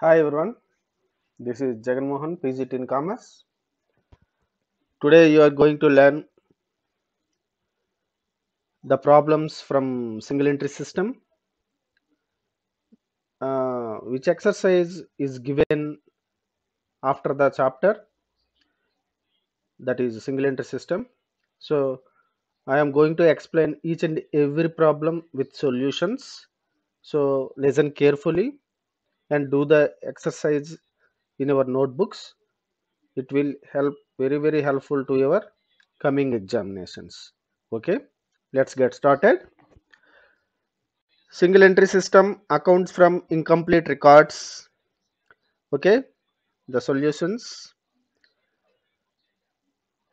Hi everyone, this is Jagan Mohan, PGT in Commerce. Today you are going to learn the problems from single entry system. Which exercise is given after the chapter, that is single entry system. So I am going to explain each and every problem with solutions. So listen carefully and do the exercise in your notebooks. It will help very helpful to your coming examinations. Okay, let's get started. Single entry system accounts from incomplete records. Okay, the solutions.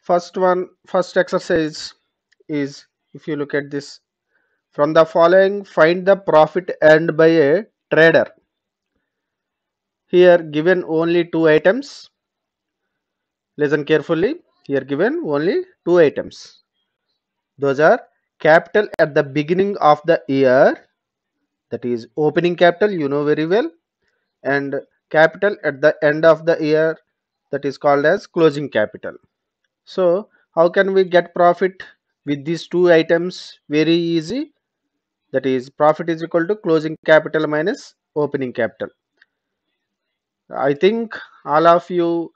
First exercise is, if you look at this, from the following find the profit earned by a trader. Here given only two items. Listen carefully. Here given only two items. Those are capital at the beginning of the year, that is opening capital, you know very well, and capital at the end of the year, that is called as closing capital. So how can we get profit with these two items? Very easy. That is profit is equal to closing capital minus opening capital. I think all of you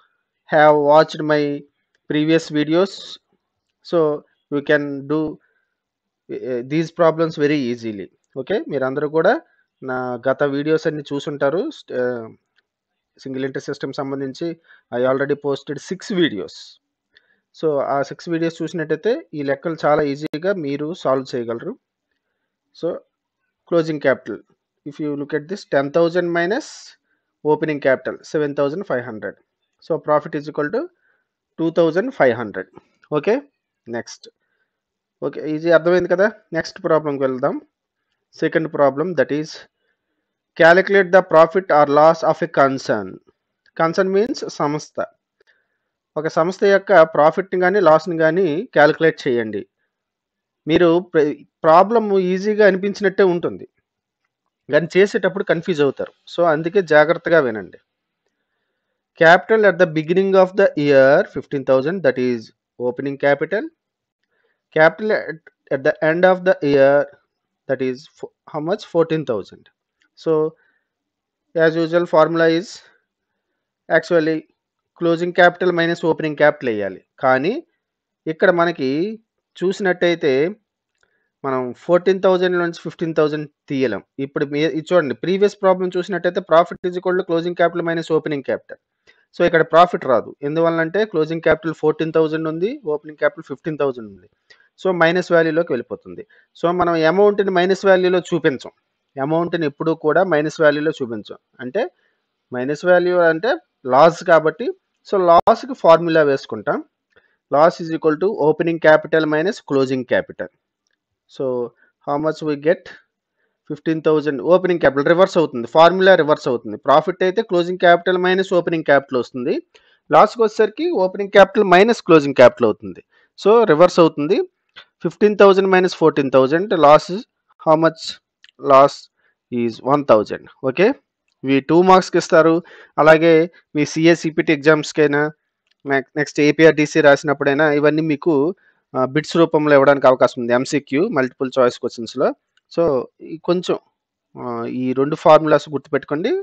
have watched my previous videos, so you can do these problems very easily. Okay, మీరందరూ కూడా నా గత videos అన్ని చూసుంటారు. Single entry system సంబంధించి I already posted 6 videos. So ఆ 6 videos చూసినట్టయితే ఈ లెక్కలు చాలా ఈజీగా మీరు సాల్వ్ చేయగలరు. So closing capital, if you look at this, 10,000 minus opening capital 7,500. So profit is equal to 2,500. Okay, next. Okay, easy, అర్థమైంది కదా. నెక్స్ట్ ప్రాబ్లంకి వెళ్దాం. Second problem, that is calculate the profit or loss of a concern. Concern means సంస్థ. ఒక సంస్థ యొక్క ప్రాఫిట్ని కానీ లాస్ని కానీ క్యాలిక్యులేట్ చేయండి. మీరు ప్రాబ్లం ఈజీగా అనిపించినట్టే ఉంటుంది, కానీ చేసేటప్పుడు కన్ఫ్యూజ్ అవుతారు. సో అందుకే జాగ్రత్తగా వినండి. Capital at the beginning of the year 15,000, that is opening capital. Capital at the end of the year, that is how much? 14,000. So as usual formula is actually closing capital minus opening capital వేయాలి. కానీ ఇక్కడ మనకి చూసినట్టయితే మనం 14,000 నుంచి 15,000 తీయలేం. ఇప్పుడు ఇది చూడండి, ప్రీవియస్ ప్రాబ్లం చూసినట్టయితే profit is equal to closing capital minus opening capital. So ఇక్కడ ప్రాఫిట్ రాదు. ఎందువల్లంటే క్లోజింగ్ క్యాపిటల్ 14,000 ఉంది, ఓపెనింగ్ క్యాపిటల్ 15,000 ఉంది. సో మైనస్ వాల్యూలోకి వెళ్ళిపోతుంది. సో మనం అమౌంట్ని మైనస్ వాల్యూలో చూపించం. అమౌంట్ని ఎప్పుడూ కూడా మైనస్ వాల్యూలో చూపించం. అంటే మైనస్ వాల్యూ అంటే లాస్ కాబట్టి, సో లాస్కి ఫార్ములా వేసుకుంటాం. Loss is equal to opening capital minus closing capital. So how much we get? 15,000. Opening capital reverse అవుతుంది, ఫార్ములా రివర్స్ అవుతుంది. ప్రాఫిట్ అయితే closing capital minus opening capital వస్తుంది, లాస్కి వచ్చేసరికి opening capital minus closing capital అవుతుంది. So reverse అవుతుంది. 15,000 minus 14,000, loss is how much? Loss is 1,000. Okay, ఇవి 2 మార్క్స్కి ఇస్తారు. అలాగే మీ సిఏ సిపిటి ఎగ్జామ్స్కైనా, నెక్స్ట్ ఏపీఆర్టీసీ రాసినప్పుడైనా ఇవన్నీ మీకు బిట్స్ రూపంలో ఇవ్వడానికి అవకాశం ఉంది, ఎంసీక్యూ మల్టిపుల్ చాయిస్ క్వశ్చన్స్లో. సో కొంచెం ఈ రెండు ఫార్ములాస్ గుర్తుపెట్టుకోండి.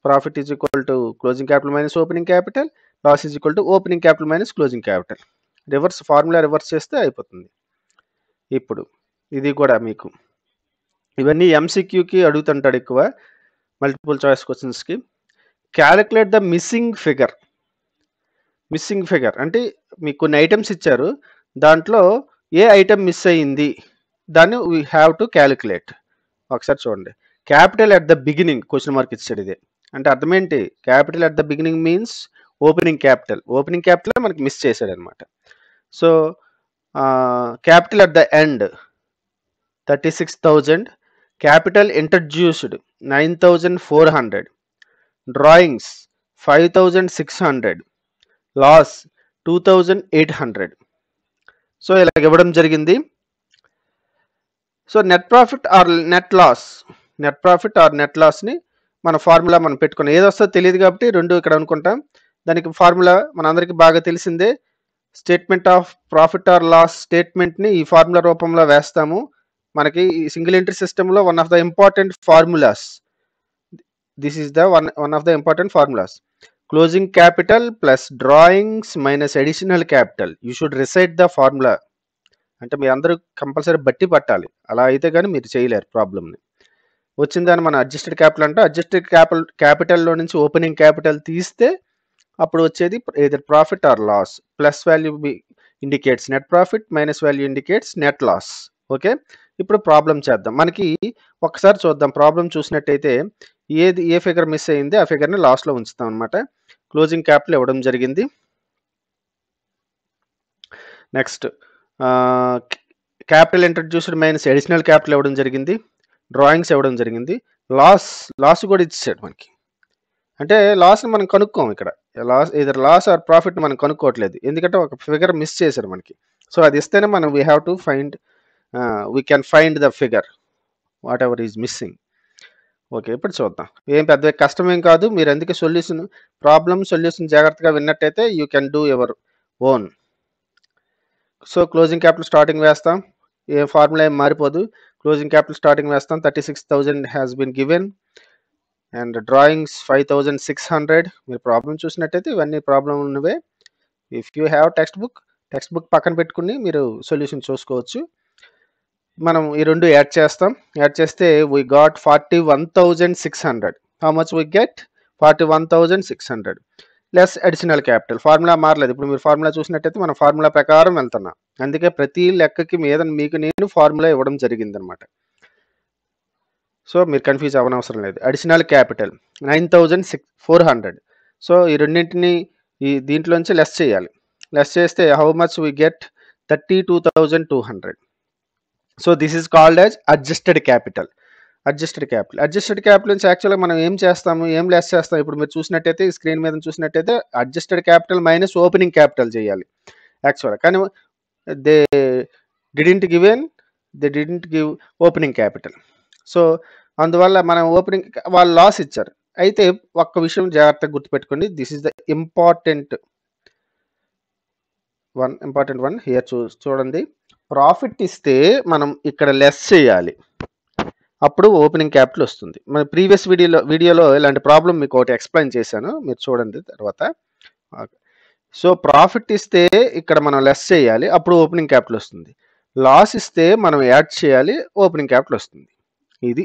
Profit is equal to closing capital minus opening capital, loss is equal to opening capital minus closing capital. Reverse formula reverse చేస్తే అయిపోతుంది. ఇప్పుడు ఇది కూడా మీకు ఇవన్నీ ఎంసీక్యూకి అడుగుతుంటాడు ఎక్కువ, మల్టిపుల్ చాయిస్ క్వశ్చన్స్కి. Calculate the missing figure. Missing figure అంటే మీకు కొన్ని ఐటమ్స్ ఇచ్చారు, దాంట్లో ఏ ఐటమ్ మిస్ అయ్యింది దాన్ని వీ హ్యావ్ టు క్యాలిక్యులేట్. ఒకసారి చూడండి, capital at the beginning question mark ఇచ్చాడు. ఇదే అంటే అర్థం ఏంటి? Capital at the beginning means opening capital. Opening capital మనకి మిస్ చేశాడు అనమాట. So capital at the end 36,000, capital introduced 9,400, drawings 5,600, loss 2,800. So ఇలా ఇవ్వడం జరిగింది. సో నెట్ ప్రాఫిట్ ఆర్ నెట్ లాస్ని మన ఫార్ములా మనం పెట్టుకున్నాం. ఏదొస్తుందో తెలియదు కాబట్టి 2 ఇక్కడ అనుకుంటాం. దానికి ఫార్ములా మనందరికీ బాగా తెలిసిందే. Statement of profit or loss స్టేట్మెంట్‌ని ఈ ఫార్ములా రూపంలో వేస్తాము. మనకి ఈ సింగిల్ ఎంట్రీ సిస్టమ్‌లో one of the important formulas. This is the one of the important formulas. Closing capital plus drawings minus additional capital. You should recite the formula. అంటే మీ అందరూ కంపల్సరీ బట్టి పట్టాలి. అలా అయితే కానీ మీరు చేయలేరు ప్రాబ్లమ్ని. వచ్చిందని మన అడ్జస్టెడ్ క్యాపిటల్ అంటే అడ్జస్టెడ్ క్యాపిటల్లో నుంచి ఓపెనింగ్ క్యాపిటల్ తీస్తే అప్పుడు వచ్చేది either profit or loss. Plus value indicates net profit, minus value indicates net loss. Okay, ఇప్పుడు ప్రాబ్లం చేద్దాం. మనకి ఒకసారి చూద్దాం. ప్రాబ్లం చూసినట్టయితే ఏ ఫిగర్ మిస్ అయింది ఆ ఫిగర్ని లాస్ట్లో ఉంచుతాం అనమాట. క్లోజింగ్ క్యాపిటల్ ఇవ్వడం జరిగింది. Next capital introduced minus additional capital ఇవ్వడం జరిగింది. డ్రాయింగ్స్ ఇవ్వడం జరిగింది. లాస్ కూడా ఇచ్చాడు మనకి. అంటే లాస్ని మనం కనుక్కోం ఇక్కడ. లాస్ ఆర్ ప్రాఫిట్ మనం కనుక్కోవట్లేదు, ఎందుకంటే ఒక ఫిగర్ మిస్ చేశారు మనకి. సో అది ఇస్తేనే మనం we have to find we can find the figure what ever is missing. Okay, ఇప్పుడు చూద్దాం. ఏం పెద్ద కష్టమేం కాదు. మీరు అందుకే సొల్యూషన్ జాగ్రత్తగా విన్నట్టయితే you can do your own. So closing capital starting వేస్తాం. ఏ ఫార్ములా ఏం మారిపోదు. క్లోజింగ్ క్యాపిటల్ స్టార్టింగ్ వేస్తాం. 36,000 has been given and drawings 5,600. మీరు ప్రాబ్లం చూసినట్టయితే ఇవన్నీ ప్రాబ్లం ఉన్నవే. If you have textbook పక్కన పెట్టుకుని మీరు సొల్యూషన్ చూసుకోవచ్చు. మనం ఈ రెండు యాడ్ చేస్తాం. యాడ్ చేస్తే we got 41,600. How much we get? 41,600 less additional capital. Formula మారలేదు. ఇప్పుడు మీరు ఫార్ములా చూసినట్టయితే మనం ఫార్ములా ప్రకారం వెళ్తున్నాం. అందుకే ప్రతి లెక్కకి మీకు నేను ఫార్ములా ఇవ్వడం జరిగిందనమాట. సో మీరు కన్ఫ్యూజ్ అవ్వనవసరం లేదు. Additional capital 9,400. సో ఈ రెండింటిని దీంట్లోంచి లెస్ చేయాలి. లెస్ చేస్తే how much we get? 32,200. So this is called as adjusted capital. Adjusted capital నుంచి యాక్చువల్గా మనం ఏం చేస్తాము, ఏం లెస్ చేస్తాం? ఇప్పుడు మీరు చూసినట్టయితే స్క్రీన్ మీద చూసినట్టయితే adjusted capital minus opening capital చేయాలి యాక్చువల్గా. కానీ they didn't give opening capital. So అందువల్ల మనం వాళ్ళు లాస్ ఇచ్చారు. అయితే ఒక్క విషయం జాగ్రత్తగా గుర్తుపెట్టుకోండి. This is the important one here. చూడండి, ప్రాఫిట్ ఇస్తే మనం ఇక్కడ లెస్ చేయాలి, అప్పుడు ఓపెనింగ్ క్యాపిటల్ వస్తుంది. మన ప్రీవియస్ వీడియోలో ఇలాంటి ప్రాబ్లం మీకు ఒకటి ఎక్స్ప్లెయిన్ చేశాను, మీరు చూడండి తర్వాత. సో ప్రాఫిట్ ఇస్తే ఇక్కడ మనం లెస్ చేయాలి, అప్పుడు ఓపెనింగ్ క్యాపిటల్ వస్తుంది. లాస్ ఇస్తే మనం యాడ్ చేయాలి, ఓపెనింగ్ క్యాపిటల్ వస్తుంది. ఇది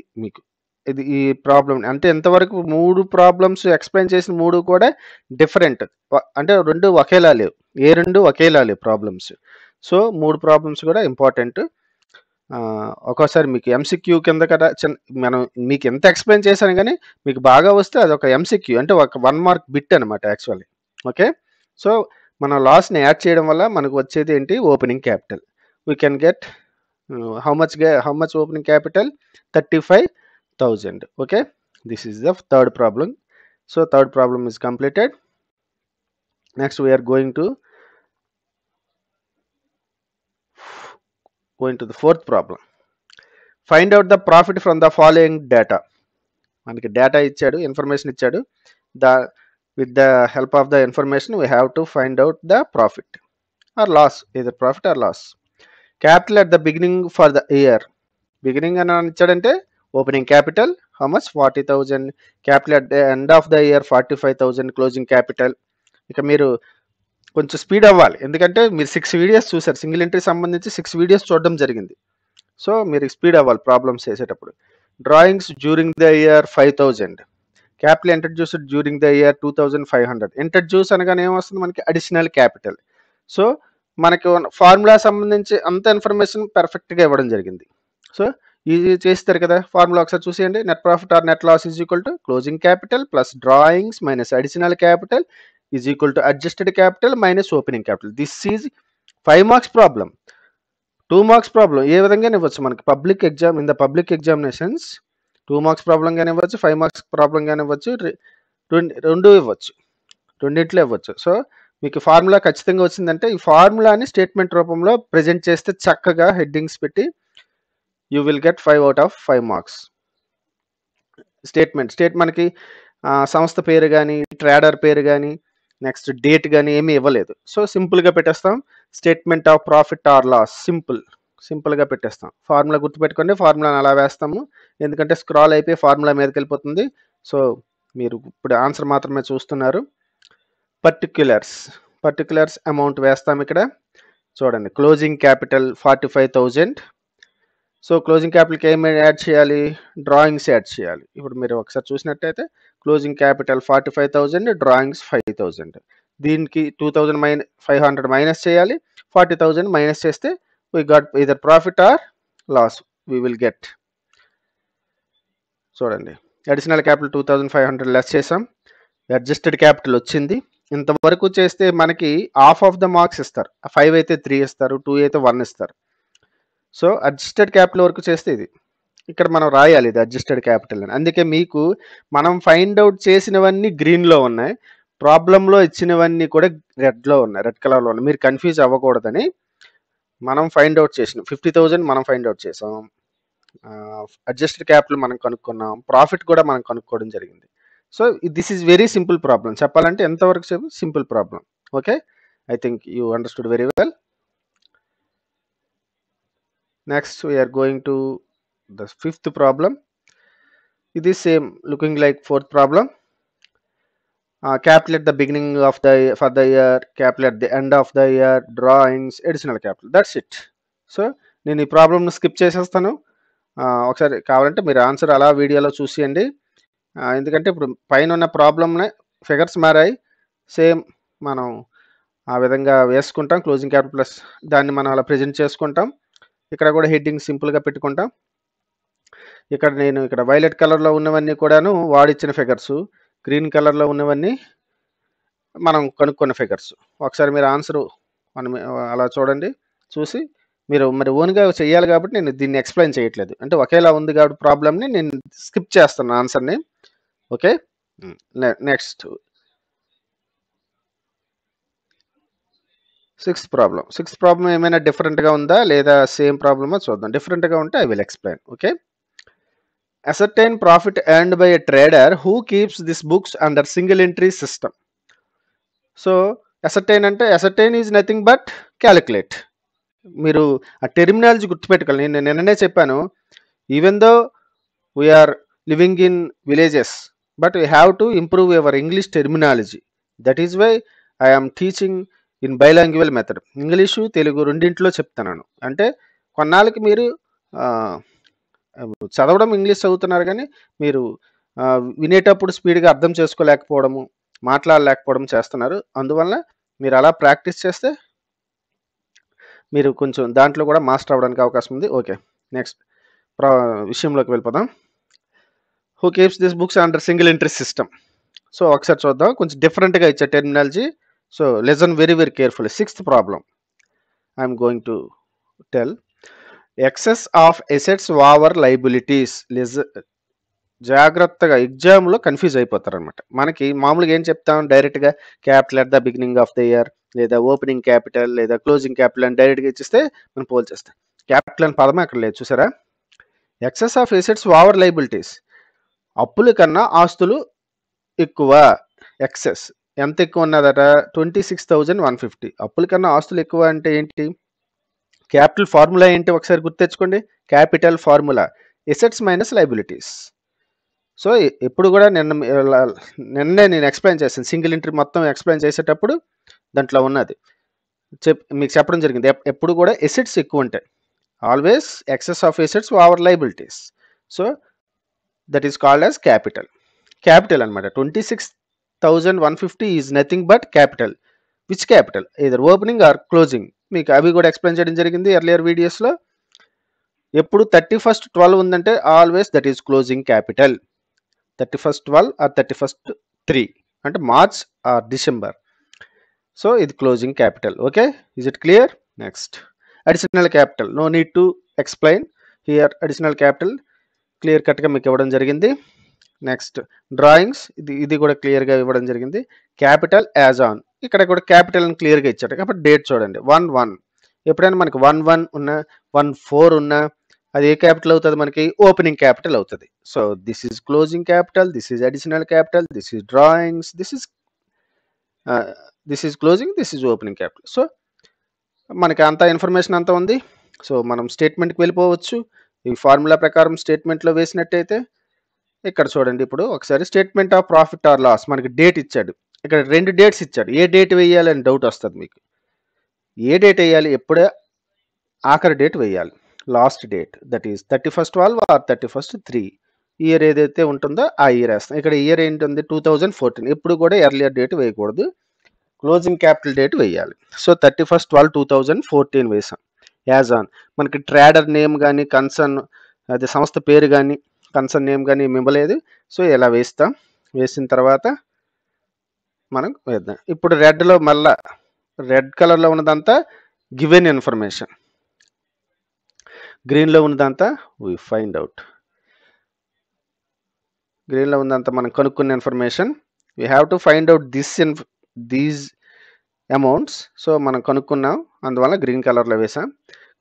ఈ ప్రాబ్లం. అంటే ఎంతవరకు 3 ప్రాబ్లమ్స్ ఎక్స్ప్లెయిన్ చేసిన 3 కూడా డిఫరెంట్, అంటే 2 ఒకేలా లేవు. 2 ఒకేలా లేవు ప్రాబ్లమ్స్. సో 3 ప్రాబ్లమ్స్ కూడా ఇంపార్టెంట్. ఒక్కోసారి మీకు ఎంసీక్యూ కింద కదా మనం మీకు ఎంత ఎక్స్ప్లెయిన్ చేశాను, కానీ మీకు బాగా వస్తే అది ఒక ఎంసీక్యూ, అంటే ఒక 1 మార్క్ బిట్ అనమాట యాక్చువల్లీ. ఓకే, సో మనం లాస్ని యాడ్ చేయడం వల్ల మనకు వచ్చేది ఏంటి? Opening capital. We can get how much opening capital? 35,000. okay, this is the third problem. So third problem is completed. Next we are going to the fourth problem. Find out the profit from the following data. మనకి data ఇచ్చాడు, information ఇచ్చాడు. With the help of the information we have to find out the profit or loss, either profit or loss. Capital at the beginning for the year. Beginning అని ఇచ్చాడంటే opening capital how much? 40,000. Capital at the end of the year 45,000 closing capital. ఇక మీరు కొంచెం speed అవ్వాలి, ఎందుకంటే మీరు 6 videos చూసారు, single entry సంబంధించి 6 వీడియోస్ చూడడం జరిగింది. సో మీరు స్పీడ్ అవ్వాలి ప్రాబ్లమ్స్ చేసేటప్పుడు. Drawings during the year 5,000. Capital introduced during the year 2,500. Introduce అనగానే ఏమొస్తుంది మనకి? Additional capital. సో మనకి ఫార్ములా సంబంధించి అంత ఇన్ఫర్మేషన్ పర్ఫెక్ట్గా ఇవ్వడం జరిగింది. సో ఇది చేస్తారు కదా, ఫార్ములా ఒకసారి చూసేయండి. Net profit or net loss is equal to closing capital plus drawings minus additional capital is equal to adjusted capital minus opening capital. This is 5 marks problem, 2 marks problem. ఏ విధంగా ఇవ్వచ్చు మనకి public exam, in the public examinations 2 marks problem గానే ఇవ్వచ్చు, 5 marks problem గానే ఇవ్వచ్చు, రెండు ఇవ్వచ్చు, రెండింటిలో ఇవ్వచ్చు. సో మీకు ఫార్ములా ఖచ్చితంగా వచ్చిందంటే ఈ ఫార్ములాని స్టేట్మెంట్ రూపంలో ప్రజెంట్ చేస్తే చక్కగా హెడ్డింగ్స్ పెట్టి you will get 5 out of 5 marks. State మనకి సంస్థ పేరు కానీ, ట్రేడర్ పేరు కానీ, నెక్స్ట్ డేట్ కానీ ఏమీ ఇవ్వలేదు. సో సింపుల్గా పెట్టేస్తాం, statement of profit or loss. సింపుల్గా పెట్టేస్తాం. ఫార్ములా గుర్తుపెట్టుకోండి, ఫార్ములాని అలా వేస్తాము, ఎందుకంటే స్క్రాల్ అయిపోయి ఫార్ములా మీదకి వెళ్ళిపోతుంది. సో మీరు ఇప్పుడు ఆన్సర్ మాత్రమే చూస్తున్నారు. పర్టిక్యులర్స్ అమౌంట్ వేస్తాం ఇక్కడ. చూడండి, క్లోజింగ్ క్యాపిటల్ 45,000. సో క్లోజింగ్ క్యాపిటల్కి ఏమి యాడ్ చేయాలి? డ్రాయింగ్స్ యాడ్ చేయాలి. ఇప్పుడు మీరు ఒకసారి చూసినట్టయితే క్లోజింగ్ క్యాపిటల్ 45,000, డ్రాయింగ్స్ 5,000. దీనికి 2,500 మైనస్ చేయాలి, 40,000 మైనస్ చేస్తే we got either profit or loss we will get. చూడండి, అడిషనల్ క్యాపిటల్ 2,500 లెస్ చేసాం, అడ్జస్టెడ్ క్యాపిటల్ వచ్చింది. ఇంతవరకు చేస్తే మనకి హాఫ్ ఆఫ్ ద మార్క్స్ ఇస్తారు. 5 అయితే 3 ఇస్తారు, 2 అయితే 1 ఇస్తారు. సో అడ్జస్టెడ్ క్యాపిటల్ వరకు చేస్తే ఇది ఇక్కడ మనం రాయాలి, ఇది అడ్జస్టెడ్ క్యాపిటల్ అని. అందుకే మీకు మనం ఫైండ్ అవుట్ చేసినవన్నీ గ్రీన్లో ఉన్నాయి, ప్రాబ్లంలో ఇచ్చినవన్నీ కూడా రెడ్లో ఉన్నాయి, రెడ్ కలర్లో ఉన్నాయి. మీరు కన్ఫ్యూజ్ అవ్వకూడదని మనం ఫైండ్ అవుట్ చేసినాం. 50,000 మనం ఫైండ్ అవుట్ చేసాం, అడ్జస్టెడ్ క్యాపిటల్ మనం కనుక్కున్నాం, ప్రాఫిట్ కూడా మనం కనుక్కోవడం జరిగింది. So this is very simple problem. చెప్పాలంటే ఎంతవరకు simple problem. Okay, I think you understood very well. Next we are going to the 5th problem. It is same looking like 4th problem. Capital at the beginning of the for the year, capital at the end of the year, drawings, additional capital. That's it. So నేను ఈ ప్రాబ్లమ్ను skip చేసేస్తాను. ఒకసారి కావాలంటే మీరు answer అలా వీడియోలో చూసేయండి, ఎందుకంటే ఇప్పుడు పైన ఉన్న ప్రాబ్లమ్నే ఫిగర్స్ మారాయి, సేమ్ మనం ఆ విధంగా వేసుకుంటాం. క్లోజింగ్ క్యాపిటల్ ప్లస్ దాన్ని మనం అలా ప్రజెంట్ చేసుకుంటాం. ఇక్కడ కూడా హెడ్డింగ్ సింపుల్గా పెట్టుకుంటాం. ఇక్కడ వైలెట్ కలర్లో ఉన్నవన్నీ కూడాను వాడిచ్చిన ఫిగర్స్, గ్రీన్ కలర్లో ఉన్నవన్నీ మనం కనుక్కున్న ఫిగర్స్. ఒకసారి మీరు ఆన్సర్ అలా చూడండి, చూసి మీరు మరి ఓన్గా చేయాలి కాబట్టి నేను దీన్ని ఎక్స్ప్లెయిన్ చేయట్లేదు, అంటే ఒకేలా ఉంది కాబట్టి ప్రాబ్లమ్ని నేను స్కిప్ చేస్తాను ఆన్సర్ని. ఓకే, నెక్స్ట్ 6th ప్రాబ్లం ఏమైనా డిఫరెంట్గా ఉందా లేదా సేమ్ ప్రాబ్లమా చూద్దాం. డిఫరెంట్గా ఉంటే I will explain. Okay, ascertain profit earned by a trader who keeps these books under single entry system. So ascertain is nothing but calculate. మీరు ఆ టెర్మినాలజీ గుర్తుపెట్టుకోవాలి. నేను నిన్ననే చెప్పాను, even though we are living in villages but we have to improve your English terminology. That is why I am teaching in bilingual method. English Telugu రెండింటిలో చెప్తున్నాను. అంటే కొన్నాళ్ళకి మీరు చదవడం ఇంగ్లీష్ చదువుతున్నారు కానీ మీరు వినేటప్పుడు స్పీడ్గా అర్థం చేసుకోలేకపోవడము, మాట్లాడలేకపోవడం చేస్తున్నారు. అందువల్ల మీరు అలా ప్రాక్టీస్ చేస్తే మీరు కొంచెం దాంట్లో కూడా మాస్టర్ అవ్వడానికి అవకాశం ఉంది. ఓకే, నెక్స్ట్ విషయంలోకి వెళ్ళిపోదాం. Who keeps this books under single entry system. So ఒకసారి చూద్దాం, కొంచెం డిఫరెంట్గా ఇచ్చే terminology. So listen very very carefully. 6th problem I'm going to tell. Excess of assets over liabilities. జాగ్రత్తగా ఎగ్జామ్లో కన్ఫ్యూజ్ అయిపోతారు అనమాట. మనకి మామూలుగా ఏం చెప్తాం, డైరెక్ట్గా capital at the beginning of the year, లేదా ఓపెనింగ్ క్యాపిటల్, లేదా క్లోజింగ్ క్యాపిటల్ అని డైరెక్ట్గా ఇచ్చిస్తే మనం పోల్చేస్తాం. క్యాపిటల్ అని పదమే అక్కడ లేదు, చూసారా? Excess of assets over liabilities, అప్పుల కన్నా ఆస్తులు ఎక్కువ. ఎక్సెస్ ఎంత ఎక్కువ ఉన్నదట? 26,150. అప్పుల కన్నా ఆస్తులు ఎక్కువ అంటే ఏంటి? క్యాపిటల్ ఫార్ములా ఏంటి ఒకసారి గుర్తెచ్చుకోండి. Capital formula assets minus liabilities. So ఎప్పుడు కూడా నిన్నే నేను ఎక్స్ప్లెయిన్ చేశాను, సింగిల్ ఎంట్రీ మొత్తం ఎక్స్ప్లెయిన్ చేసేటప్పుడు దాంట్లో ఉన్నది మీకు చెప్పడం జరిగింది. ఎప్పుడు కూడా ఎసెట్స్ ఎక్కువ ఉంటాయి, always excess of assets over liabilities. So that is called as capital అనమాట. 26,150 is nothing but capital. Which capital? either opening or closing. మీకు అవి కూడా ఎక్స్ప్లెయిన్ చేయడం జరిగింది ఎర్లియర్ వీడియోస్లో. ఎప్పుడు 31st 12 ఉందంటే always that is closing capital. 31st 12 or 31st 3 అంటే మార్చ్ ఆర్ డిసెంబర్. సో ఇది closing capital. Okay, is it clear? Next additional capital. No need to explain here. Additional capital clear కట్గా మీకు ఇవ్వడం జరిగింది. Next drawings, ఇది కూడా క్లియర్గా ఇవ్వడం జరిగింది. క్యాపిటల్ యాజ్ ఆన్, ఇక్కడ కూడా క్యాపిటల్ అని క్లియర్గా ఇచ్చాడు కాబట్టి డేట్ చూడండి 1/1. ఎప్పుడైనా మనకి 1/1 ఉన్నా 1/4 ఉన్నా అది ఏ క్యాపిటల్ అవుతుంది మనకి? ఓపెనింగ్ క్యాపిటల్ అవుతుంది. So this is closing capital, this is additional capital, this is drawings, this is closing, this is opening capital. So మనకి అంత ఇన్ఫర్మేషన్ అంతా ఉంది. సో మనం స్టేట్మెంట్కి వెళ్ళిపోవచ్చు. ఈ ఫార్ములా ప్రకారం స్టేట్మెంట్లో వేసినట్టయితే ఇక్కడ చూడండి, ఇప్పుడు ఒకసారి statement of profit or loss మనకి డేట్ ఇచ్చాడు. ఇక్కడ 2 డేట్స్ ఇచ్చాడు. ఏ డేట్ వేయాలి అని డౌట్ వస్తుంది మీకు. ఏ డేట్ వేయాలి? ఎప్పుడే ఆఖరి డేట్ వేయాలి. Last date, that is 31/12 or 31/3. Year ఏదైతే ఉంటుందో ఆ ఇయర్ వేస్తాం. ఇక్కడ ఇయర్ ఏంటుంది? 2014. ఎప్పుడు కూడా ఎర్లియర్ డేట్ వేయకూడదు, క్లోజింగ్ క్యాపిటల్ డేట్ వేయాలి. సో 31/12/2014 వేసాం. యాజ్ ఆన్ మనకి ట్రేడర్ నేమ్ కానీ కన్సర్న్ అదే సంస్థ పేరు కానీ కన్సర్న్ నేమ్ కానీ ఇవ్వలేదు. సో ఇలా వేస్తాం. వేసిన తర్వాత మనం వేద్దాం. ఇప్పుడు రెడ్లో మళ్ళా రెడ్ కలర్లో ఉన్నదంతా గివెన్ ఇన్ఫర్మేషన్, గ్రీన్లో ఉన్నదంతా వి ఫైండ్ అవుట్. గ్రీన్లో ఉన్నదంతా మనం కనుక్కున్న information. We have to find out these amounts. So మనం కనుక్కున్నాం, అందువల్ల గ్రీన్ కలర్లో వేసాం.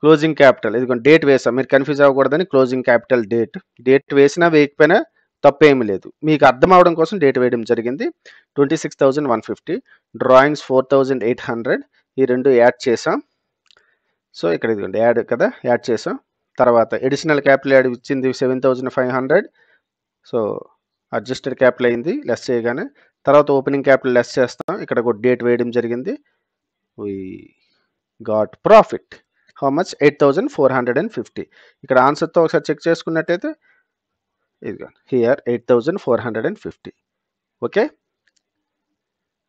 క్లోజింగ్ క్యాపిటల్ ఇది డేట్ వేసాం. మీరు కన్ఫ్యూజ్ అవ్వకూడదని క్లోజింగ్ క్యాపిటల్ డేట్ వేసినా వేయకపోయినా తప్పేమీ లేదు, మీకు అర్థం అవడం కోసం డేట్ వేయడం జరిగింది. 26,150, డ్రాయింగ్స్ 4,800, ఈ రెండు యాడ్ చేసాం. సో ఇక్కడ ఇదిగోండి యాడ్ కదా, యాడ్ చేసాం. తర్వాత ఎడిషనల్ క్యాపిటల్ యాడ్ ఇచ్చింది 7,500. సో అడ్జస్టెడ్ క్యాపిటల్ అయింది లెస్ చేయగానే. తర్వాత ఓపెనింగ్ క్యాపిటల్ లెస్ చేస్తాం. ఇక్కడ ఒక డేట్ వేయడం జరిగింది. We got profit how much? 8,450. ఇక్కడ ఆన్సర్తో ఒకసారి చెక్ చేసుకున్నట్టయితే ఇదిగో హియర్ 8,450. ఓకే,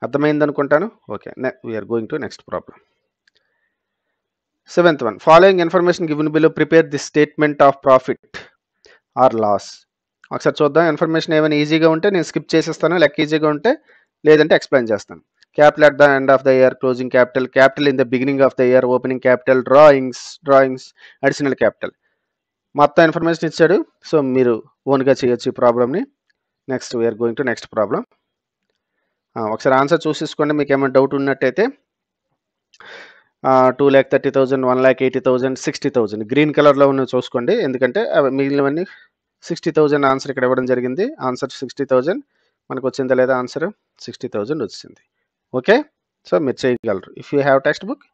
అర్థమైంది అనుకుంటాను. Okay, we are going to next problem. 7th one, following information given below, prepare the statement of profit or loss. ఒకసారి చూద్దాం. ఇన్ఫర్మేషన్ ఏమైనా ఈజీగా ఉంటే నేను స్కిప్ చేసేస్తాను, లెక్క ఈజీగా ఉంటే లేదంటే ఎక్స్ప్లెయిన్ చేస్తాను. Capital at the end of the year, closing capital, capital in the beginning of the year, opening capital, drawings, additional capital. మొత్తం ఇన్ఫర్మేషన్ ఇచ్చాడు. సో మీరు ఓన్గా చేయొచ్చు ఈ ప్రాబ్లమ్ని. Next we are going to next problem. ఒకసారి ఆన్సర్ చూసేసుకోండి. మీకు ఏమైనా డౌట్ ఉన్నట్టయితే 2,30,000, 1,80,000, 60,000 గ్రీన్ కలర్లో ఉన్న చూసుకోండి, ఎందుకంటే మిగిలినవన్నీ 60,000 ఆన్సర్ ఇక్కడ ఇవ్వడం జరిగింది. ఆన్సర్ 60,000 మనకు వచ్చిందా లేదా? ఆన్సర్ 60,000 వచ్చింది. ఓకే, సో మీరు చేయగలరు. If you have text book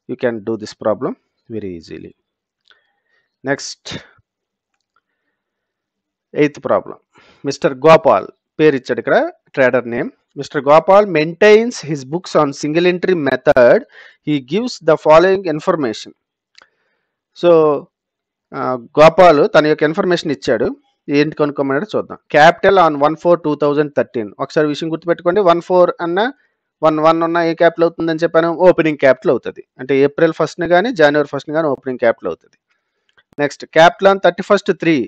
you can do this problem very easily. Next 8th problem. Mister Gopal పేరు ఇచ్చాడు ఇక్కడ, trader name. Mr. Gopal maintains his books on single entry method. He gives the following information. So Gopal తన యొక్క information ఇచ్చాడు. ఏంటి కనుక్కోమన్నాడు చూద్దాం. Capital on 1/4/2013. ఒకసారి విషయం గుర్తుపెట్టుకోండి, 1/4 అన్న 1/1 ఉన్న ఏ క్యాపిటల్ అవుతుందని చెప్పాను? ఓపెనింగ్ క్యాపిటల్ అవుతుంది. అంటే April 1st కానీ January 1st కానీ ఓపెనింగ్ క్యాపిటల్ అవుతుంది. Next capital on 31/3.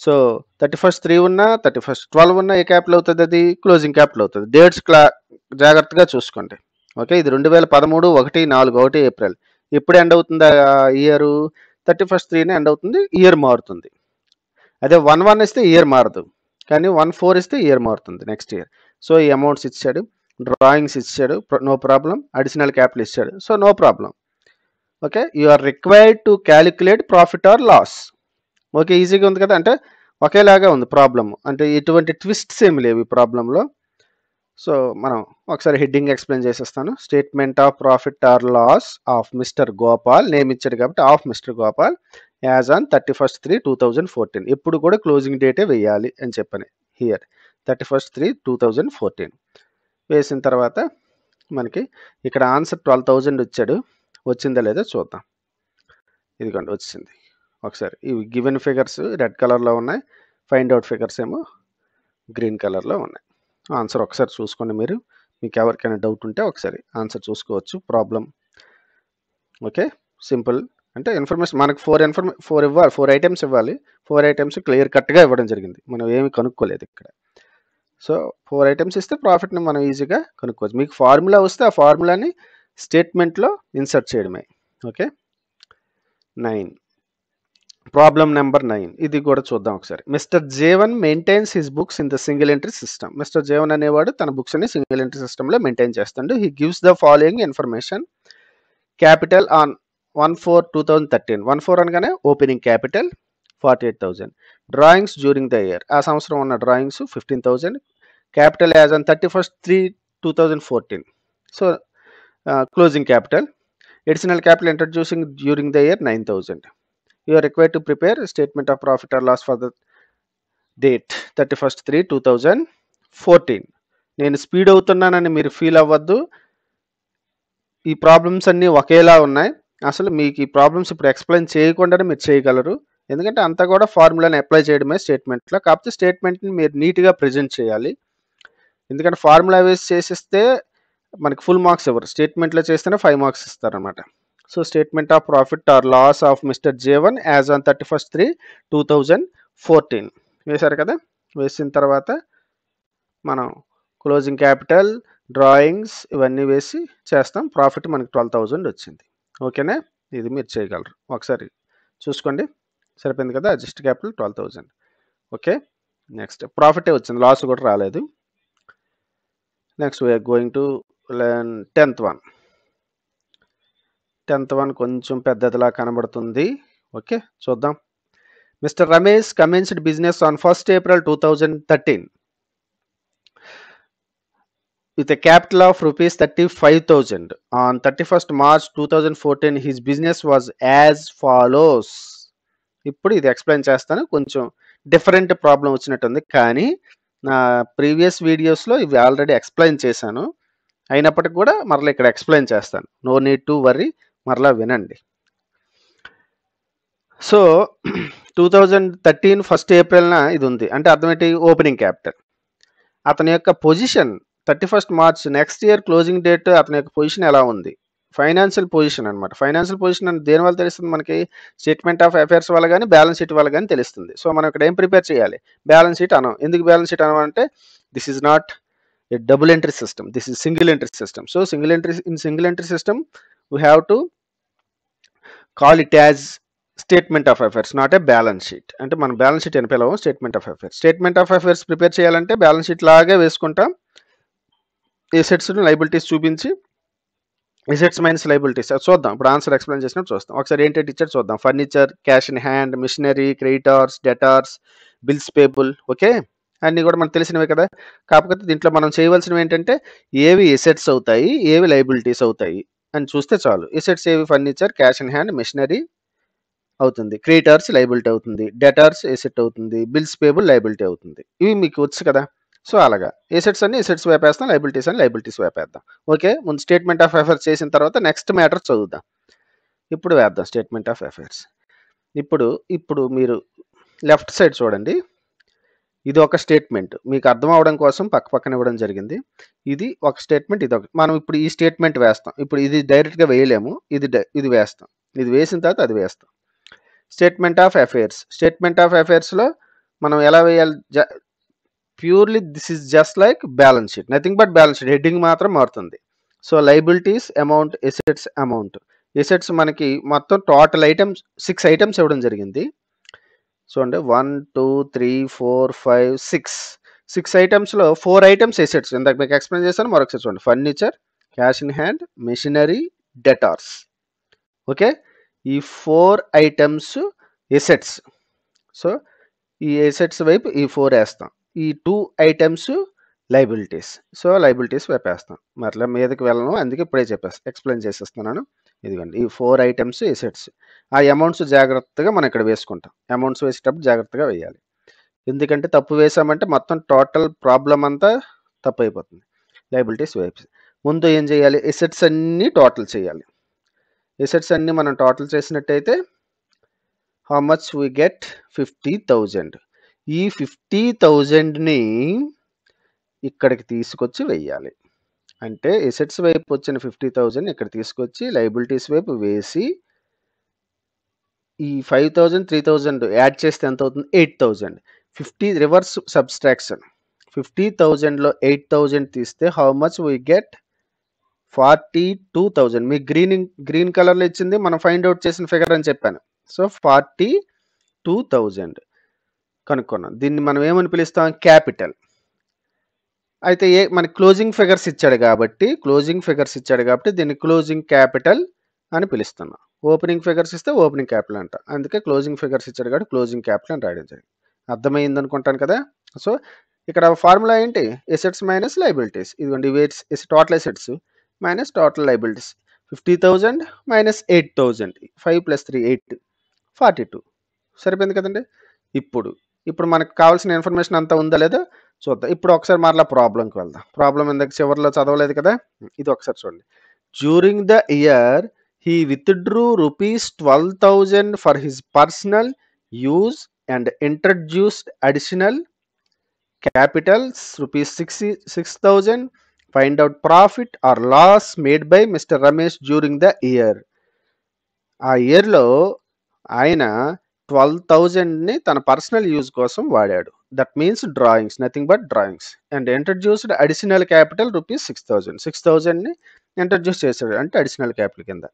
సో 31/3 ఉన్నా 31/12 ఉన్నా ఏ క్యాపిటల్ అవుతుంది? అది క్లోజింగ్ క్యాపిటల్ అవుతుంది. డేట్స్ జాగ్రత్తగా చూసుకోండి. ఓకే, ఇది 2013 1/4 ఏప్రిల్. ఎప్పుడు ఎండ్ అవుతుంది ఇయర్? 31/3 ఎండ్ అవుతుంది, ఇయర్ మారుతుంది. అదే 1/1 ఇస్తే ఇయర్ మారదు, కానీ 1/4 ఇస్తే ఇయర్ మారుతుంది నెక్స్ట్ ఇయర్. సో ఈ అమౌంట్స్ ఇచ్చాడు, డ్రాయింగ్స్ ఇచ్చాడు, నో ప్రాబ్లం. అడిషనల్ క్యాపిటల్ ఇచ్చాడు, so no problem. Okay, you are required to calculate profit or loss. Okay, ఈజీగా ఉంది కదా, అంటే ఒకేలాగా ఉంది ప్రాబ్లమ్, అంటే ఎటువంటి ట్విస్ట్స్ ఏమి లేవు ఈ ప్రాబ్లంలో. సో మనం ఒకసారి హెడ్డింగ్ ఎక్స్ప్లెయిన్ చేసేస్తాను. Statement of profit or loss of mister Gopal, name ఇచ్చాడు కాబట్టి of mister Gopal, as on 31/3/2014. ఎప్పుడు కూడా క్లోజింగ్ డేటే వేయాలి అని చెప్పని. హియర్ 31/3/2014 వేసిన తర్వాత మనకి ఇక్కడ ఆన్సర్ 12,000 వచ్చాడు. వచ్చిందా లేదో చూద్దాం. ఇదిగోండి వచ్చింది. ఒకసారి ఇవి గివెన్ ఫిగర్స్ రెడ్ కలర్లో ఉన్నాయి, ఫైండ్ అవుట్ ఫిగర్స్ ఏమో గ్రీన్ కలర్లో ఉన్నాయి. ఆన్సర్ ఒకసారి చూసుకోండి. మీకు ఎవరికైనా డౌట్ ఉంటే ఒకసారి ఆన్సర్ చూసుకోవచ్చు ప్రాబ్లం. Okay, simple. అంటే ఇన్ఫర్మేషన్ మనకు 4 ఐటమ్స్ ఇవ్వాలి. 4 ఐటమ్స్ క్లియర్ కట్గా ఇవ్వడం జరిగింది, మనం ఏమి కనుక్కోలేదు ఇక్కడ. సో 4 ఐటమ్స్ ఇస్తే ప్రాఫిట్ని మనం ఈజీగా కనుక్కోవచ్చు. మీకు ఫార్ములా వస్తే ఆ ఫార్ములాని స్టేట్మెంట్లో ఇన్సర్ట్ చేయడమే. ఓకే, 9 ప్రాబ్లం నెంబర్ 9 ఇది కూడా చూద్దాం ఒకసారి. Mister Jeevan maintains his books in the single entry system. Mister Jeevan అనేవాడు తన బుక్స్ ని సింగిల్ ఎంట్రీ సిస్టంలో మెయింటైన్ చేస్తాడు. He gives the following information. Capital on 1/4/2013. 1/4 అనగానే opening capital. 48,000. Drawings during the year, ఆ సంవత్సరం ఉన్న drawings 15,000. Capital as on 31/3/2014. So closing capital. Additional capital introducing during the year 9,000. You are required to prepare statement of profit or loss for the date 31/3/2014. నేను speed అవుతున్నానని మీరు feel అవ్వద్దు. ఈ problems అన్నీ ఒకేలా ఉన్నాయి. అసలు మీకు ఈ ప్రాబ్లమ్స్ ఇప్పుడు ఎక్స్ప్లెయిన్ చేయకుండానే మీరు చేయగలరు. ఎందుకంటే అంతా కూడా ఫార్ములాని అప్లై చేయడమే స్టేట్మెంట్లో. కాకపోతే స్టేట్మెంట్ని మీరు నీట్గా ప్రజెంట్ చేయాలి. ఎందుకంటే ఫార్ములా వేసి చేసిస్తే మనకి ఫుల్ మార్క్స్ ఇవ్వరు, స్టేట్మెంట్లో చేస్తేనే 5 మార్క్స్ ఇస్తారనమాట. So statement of profit or loss of mister J1 as on 31/3/2014 వేశారు కదా. వేసిన తర్వాత మనం క్లోజింగ్ క్యాపిటల్, డ్రాయింగ్స్ ఇవన్నీ వేసి చేస్తాం. ప్రాఫిట్ మనకి 12,000 వచ్చింది. ఓకేనా, ఇది మీరు చేయగలరు. ఒకసారి చూసుకోండి, సరిపోయింది కదా. Adjust capital 12,000. ఓకే, నెక్స్ట్ ప్రాఫిటే వచ్చింది, లాస్ కూడా రాలేదు. Next we are going to learn 10th one. 10th one కొంచెం పెద్దదిలా కనబడుతుంది. ఓకే, చూద్దాం. Mister Ramesh commenced business on 1st April 2013 with a capital of rupees 35,000. On 31st March 2014 his business was as follows. ఇప్పుడు ఇది ఎక్స్ప్లెయిన్ చేస్తాను. కొంచెం డిఫరెంట్ ప్రాబ్లం వచ్చినట్టుంది, కానీ నా ప్రీవియస్ వీడియోస్లో ఇవి ఆల్రెడీ ఎక్స్ప్లెయిన్ చేశాను. అయినప్పటికీ కూడా మరలా ఇక్కడ ఎక్స్ప్లెయిన్ చేస్తాను. నో నీడ్ టు వర్రీ, మరలా వినండి. సో 2013 1st April ఇది ఉంది అంటే అర్థం ఏంటి? Opening capital. అతని యొక్క position 31st March next year closing date, అతని యొక్క పొజిషన్ ఎలా ఉంది? ఫైనాన్షియల్ పొజిషన్ అనమాట. ఫైనాన్షియల్ పొజిషన్ అని దేని వల్ల తెలుస్తుంది మనకి? స్టేట్మెంట్ ఆఫ్ అఫైర్స్ వల్ల కానీ బ్యాలెన్స్ షీట్ వల్ల కానీ తెలుస్తుంది. సో మనం ఇక్కడ ఏం ప్రిపేర్ చేయాలి? బ్యాలెన్స్ షీట్ అనం. ఎందుకు బ్యాలెన్స్ షీట్ అనమంటే this is not a double entry system, this is single entry system. So single entry system we have to call it as statement of affairs, not a balance sheet. అంటే మనం balance sheet అని పిలవం, statement of affairs. Statement of affairs prepare చేయాలంటే balance sheet లాగే వేసుకుంటాం. Assets liabilities చూపించి assets minus liabilities చూద్దాం. ఇప్పుడు ఆన్సర్ ఎక్స్ప్లెయిన్ చేసినట్టు చూస్తాం. ఒకసారి ఏంటంటే ఇచ్చారు చూద్దాం. Furniture, cash in hand, machinery, creditors, debtors, bills payable. Okay, అన్నీ కూడా మనకు తెలిసినవే కదా. కాకపోతే దీంట్లో మనం చేయవలసినవి ఏంటంటే ఏవి ఎసెట్స్ అవుతాయి, ఏవి లైబిలిటీస్ అవుతాయి అని చూస్తే చాలు. ఎసెట్స్ ఏవి? Furniture, cash in hand, machinery అవుతుంది, క్రెడిటార్స్ లైబిలిటీ అవుతుంది, డెటార్స్ ఎసెట్ అవుతుంది, బిల్స్ పేబుల్ లైబిలిటీ అవుతుంది. ఇవి మీకు వచ్చు కదా. సో అలాగా ఎసెట్స్ అన్ని ఎసెట్స్ వేపేస్తాం, లైబిలిటీస్ అని లైబిలిటీస్ వేపేద్దాం. ఓకే, ముందు స్టేట్మెంట్ ఆఫ్ అఫైర్స్ చేసిన తర్వాత నెక్స్ట్ మ్యాటర్ చదువుదాం. ఇప్పుడు వేద్దాం స్టేట్మెంట్ ఆఫ్ అఫైర్స్. ఇప్పుడు మీరు లెఫ్ట్ సైడ్ చూడండి. ఇది ఒక స్టేట్మెంట్, మీకు అర్థం అవడం కోసం పక్కన ఇవ్వడం జరిగింది. ఇది ఒక స్టేట్మెంట్, ఇది ఒక. మనం ఇప్పుడు ఈ స్టేట్మెంట్ వేస్తాం. ఇప్పుడు ఇది డైరెక్ట్గా వేయలేము, ఇది వేస్తాం. ఇది వేసిన తర్వాత అది వేస్తాం. Statement of affairs. Statement of అఫైర్స్లో మనం ఎలా వేయాలి? Purely this is just like balance sheet, nothing but balance sheet. Heading మాత్రం మారుతుంది. So liabilities amount, assets amount. Assets మనకి మొత్తం టోటల్ ఐటమ్స్ 6 ఐటమ్స్ ఇవ్వడం జరిగింది. చూడండి 1 2 3 4 5 6 ఐటమ్స్లో 4 ఐటమ్స్ ఎసెట్స్. ఇందాక మీకు ఎక్స్ప్లెయిన్ చేస్తాను, మరొకసారి చూడండి. Furniture, cash in hand, machinery, debtors. Okay, ఈ 4 ఐటమ్స్ ఎసెట్స్. సో ఈ ఎసెట్స్ వైపు ఈ 4 వేస్తాం. ఈ 2 ఐటమ్స్ లైబిలిటీస్. సో లైబిలిటీస్ వైపు వేస్తాం. మరలా మీదకి వెళ్ళను, అందుకే ఇప్పుడే ఎక్స్ప్లెయిన్ చేసేస్తున్నాను. ఇదిగోండి ఈ 4 ఐటమ్స్ ఎసెట్స్. ఆ అమౌంట్స్ జాగ్రత్తగా మనం ఇక్కడ వేసుకుంటాం. అమౌంట్స్ వేసేటప్పుడు జాగ్రత్తగా వేయాలి. ఎందుకంటే తప్పు వేసామంటే మొత్తం టోటల్ ప్రాబ్లం అంతా తప్పు అయిపోతుంది. లైబిలిటీస్ వైపు ముందు ఏం చేయాలి? ఎసెట్స్ అన్నీ టోటల్ చేయాలి. ఎసెట్స్ అన్నీ మనం టోటల్ చేసినట్టయితే హౌ మచ్ వీ గెట్? 50,000. ఈ 50,000ని ఇక్కడికి తీసుకొచ్చి వెయ్యాలి. అంటే ఎసెట్స్ వైపు వచ్చిన 50,000 ఇక్కడ తీసుకొచ్చి లైబిలిటీస్ వైపు వేసి ఈ 5,000 3,000 యాడ్ చేస్తే ఎంత అవుతుంది? 8,000. 50 రివర్స్ సబ్స్ట్రాక్షన్. 50,000లో 8,000 తీస్తే హౌ మచ్ వీ గెట్? 42,000. మీకు గ్రీన్ కలర్లో ఇచ్చింది, మనం ఫైండ్ అవుట్ చేసిన ఫిగర్ అని చెప్పాను. సో 42,000 కనుక్కున్నాం. దీన్ని మనం ఏమని పిలుస్తాం? క్యాపిటల్. అయితే మన క్లోజింగ్ ఫిగర్స్ ఇచ్చాడు కాబట్టి దీన్ని క్లోజింగ్ క్యాపిటల్ అని పిలుస్తున్నాం. ఓపెనింగ్ ఫిగర్స్ ఇస్తే ఓపెనింగ్ క్యాపిటల్ అంట, అందుకే క్లోజింగ్ ఫిగర్స్ ఇచ్చాడు కాబట్టి క్లోజింగ్ క్యాపిటల్ అని రాయడం జరిగింది. అర్థమైంది అనుకుంటాను కదా. సో ఇక్కడ ఫార్ములా ఏంటి, ఎసెట్స్ మైనస్ లైబిలిటీస్. ఇదిగోండి ఇవి total assets minus total liabilities. 50,000 minus 8,000, 5 + 3 8, 42. సరిపోయింది కదండి. ఇప్పుడు మనకు కావాల్సిన ఇన్ఫర్మేషన్ అంతా ఉందా లేదా చూద్దాం. ఇప్పుడు ఒకసారి మరలా ప్రాబ్లంకి వెళ్దాం. ప్రాబ్లం ఇందాక చివరిలో చదవలేదు కదా, ఇది ఒకసారి చూడండి. During the year he withdrew rupees 12,000 for his personal use and introduced additional capitals rupees 6,000. Find out profit or loss made by Mr. Ramesh during the year. ఆ ఇయర్లో ఆయన 12,000ని తన పర్సనల్ యూజ్ కోసం వాడాడు. That means drawings, nothing but drawings. And introduced additional capital rupees 6,000. 6,000ని introduce చేశాడు అంటే additional capital కింద.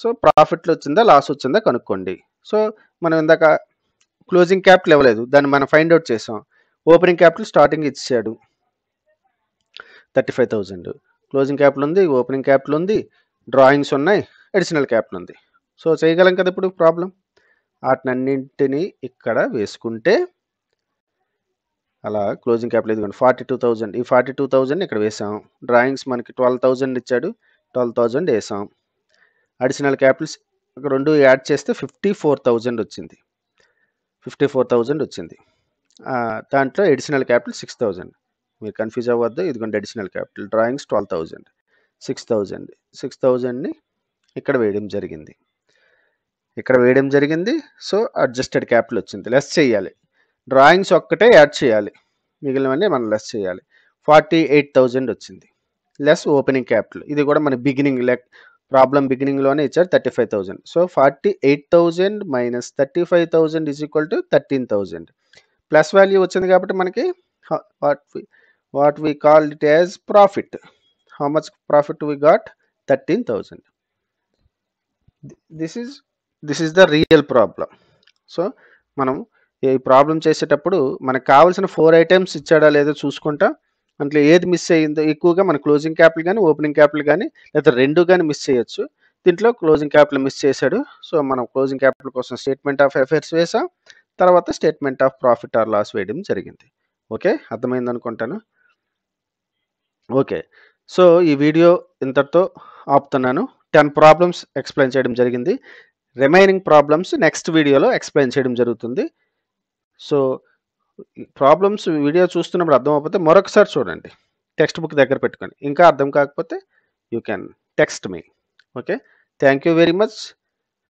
సో ప్రాఫిట్లు వచ్చిందా లాస్ వచ్చిందా కనుక్కోండి. సో మనం ఇందాక క్లోజింగ్ క్యాపిటల్ ఇవ్వలేదు, దాన్ని మనం ఫైండ్ అవుట్ చేసాం. ఓపెనింగ్ క్యాపిటల్ స్టార్టింగ్ ఇచ్చాడు 35,000. క్లోజింగ్ క్యాపిటల్ ఉంది, ఓపెనింగ్ క్యాపిటల్ ఉంది, డ్రాయింగ్స్ ఉన్నాయి, అడిషనల్ క్యాపిటల్ ఉంది. సో చేయగలం కదా ఇప్పుడు ప్రాబ్లం. వాటినన్నింటినీ ఇక్కడ వేసుకుంటే అలా క్లోజింగ్ క్యాపిటల్ ఇదిగోండి 42,000. ఈ 42,000 ఇక్కడ వేసాం. డ్రాయింగ్స్ మనకి 12,000 ఇచ్చాడు, 12,000 వేసాం. అడిషనల్ క్యాపిటల్స్ రెండు యాడ్ చేస్తే 54,000 వచ్చింది. 54,000 వచ్చింది. దాంట్లో అడిషనల్ క్యాపిటల్ 6,000. మీరు కన్ఫ్యూజ్ అవ్వద్దు. ఇదిగోండి అడిషనల్ క్యాపిటల్, డ్రాయింగ్స్ 12,000, 6,000ని ఇక్కడ వేయడం జరిగింది. సో అడ్జస్టెడ్ క్యాపిటల్ వచ్చింది. లెస్ చేయాలి, డ్రాయింగ్స్ ఒక్కటే యాడ్ చేయాలి, మిగిలినవన్నీ మనం లెస్ చేయాలి. 48,000 వచ్చింది. లెస్ ఓపెనింగ్ క్యాపిటల్, ఇది కూడా మన బిగినింగ్ ప్రాబ్లం బిగినింగ్లోనే ఇచ్చారు 35,000. So 48,000 minus 35,000 is equal to 13,000. Plus value వచ్చింది కాబట్టి మనకి what we call it as profit. How much profit we got? 13,000. This is the real problem. So మనం ఈ ప్రాబ్లం చేసేటప్పుడు మనకు కావాల్సిన 4 ఐటమ్స్ ఇచ్చాడా లేదో చూసుకుంటా. అంటే ఏది మిస్ అయ్యిందో, ఎక్కువగా మన క్లోజింగ్ క్యాపిటల్ కానీ ఓపెనింగ్ క్యాపిటల్ కానీ లేదా రెండు కానీ మిస్ చేయొచ్చు. దీంట్లో క్లోజింగ్ క్యాపిటల్ మిస్ చేశాడు. సో మనం క్లోజింగ్ క్యాపిటల్ కోసం స్టేట్మెంట్ ఆఫ్ అఫైర్స్ వేసాం, తర్వాత statement of profit or loss వేయడం జరిగింది. ఓకే, అర్థమైంది అనుకుంటాను. ఓకే, సో ఈ వీడియో ఇంతటితో ఆపుతున్నాను. 10 ప్రాబ్లమ్స్ ఎక్స్ప్లెయిన్ చేయడం జరిగింది. రిమైనింగ్ ప్రాబ్లమ్స్ నెక్స్ట్ వీడియోలో ఎక్స్ప్లెయిన్ చేయడం జరుగుతుంది. సో ప్రాబ్లమ్స్ వీడియో చూస్తున్నప్పుడు అర్థం అవ్వకపోతే మరొకసారి చూడండి, టెక్స్ట్ బుక్ దగ్గర పెట్టుకొని. ఇంకా అర్థం కాకపోతే you can text me. Okay, thank you very much.